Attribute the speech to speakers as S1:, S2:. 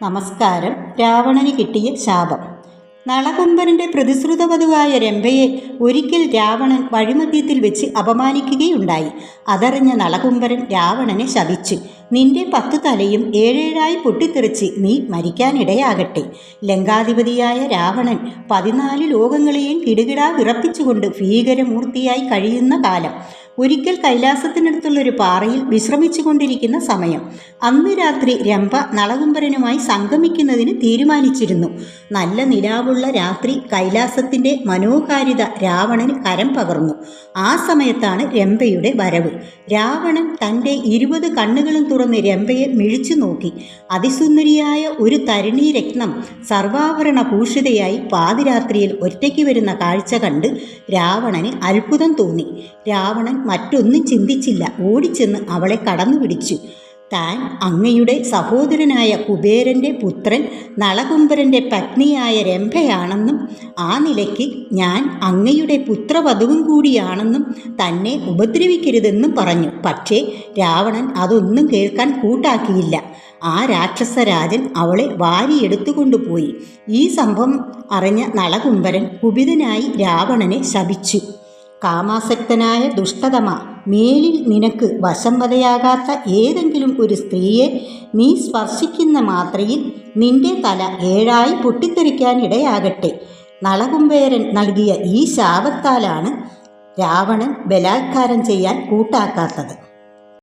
S1: നമസ്കാരം. രാവണന് കിട്ടിയ ശാപം. നളകുംഭരൻ്റെ പ്രതിശ്രുതവധുവായ രംഭയെ ഒരിക്കൽ രാവണൻ വഴിമധ്യത്തിൽ വെച്ച് അപമാനിക്കുകയുണ്ടായി. അതറിഞ്ഞ നളകുംഭരൻ രാവണനെ ശപിച്ചു. നിന്റെ 10 തലയും ഏഴേഴായി പൊട്ടിത്തെറിച്ച് നീ മരിക്കാനിടയാകട്ടെ. ലങ്കാധിപതിയായ രാവണൻ 14 ലോകങ്ങളെയും കിടുകിടാ വിറപ്പിച്ചുകൊണ്ട് ഭീകരമൂർത്തിയായി കഴിയുന്ന കാലം. ഒരിക്കൽ കൈലാസത്തിനടുത്തുള്ളൊരു പാറയിൽ വിശ്രമിച്ചു കൊണ്ടിരിക്കുന്ന സമയം. അന്ന് രാത്രി രംഭ നളകുംഭരനുമായി സംഗമിക്കുന്നതിന് തീരുമാനിച്ചിരുന്നു. നല്ല നിലാവുള്ള രാത്രി കൈലാസത്തിൻ്റെ മനോഹാരിത രാവണന് കരം പകർന്നു. ആ സമയത്താണ് രംഭയുടെ വരവ്. രാവണൻ തൻ്റെ 20 കണ്ണുകളും തുറന്ന് രംഭയെ മിഴിച്ചു നോക്കി. അതിസുന്ദരിയായ ഒരു തരുണീ രത്നം സർവാഭരണ ഭൂഷിതയായി പാതിരാത്രിയിൽ ഒറ്റയ്ക്ക് വരുന്ന കാഴ്ച കണ്ട് രാവണന് അത്ഭുതം തോന്നി. രാവണൻ മറ്റൊന്നും ചിന്തിച്ചില്ല. ഓടിച്ചെന്ന് അവളെ കടന്നു പിടിച്ചു. താൻ അങ്ങയുടെ സഹോദരനായ കുബേരൻ്റെ പുത്രൻ നളകുംഭരൻ്റെ പത്നിയായ രംഭയാണെന്നും ആ നിലയ്ക്ക് ഞാൻ അങ്ങയുടെ പുത്രവധുവും കൂടിയാണെന്നും തന്നെ ഉപദ്രവിക്കരുതെന്നും പറഞ്ഞു. പക്ഷേ രാവണൻ അതൊന്നും കേൾക്കാൻ കൂട്ടാക്കിയില്ല. ആ രാക്ഷസരാജൻ അവളെ വാരിയെടുത്തുകൊണ്ടുപോയി. ഈ സംഭവം അറിഞ്ഞ നളകുംഭരൻ കുപിതനായി രാവണനെ ശപിച്ചു. കാമാസക്തനായ ദുഷ്ടതമ, മേലിൽ നിനക്ക് വശംവദയാകാത്ത ഏതെങ്കിലും ഒരു സ്ത്രീയെ നീ സ്പർശിക്കുന്ന മാത്രയിൽ നിന്റെ തല 7ആയി പൊട്ടിത്തെറിക്കാനിടയാകട്ടെ. നളകുംഭേരൻ നൽകിയ ഈ ശാപത്താലാണ് രാവണൻ ബലാത്കാരം ചെയ്യാൻ കൂട്ടാക്കാത്തത്.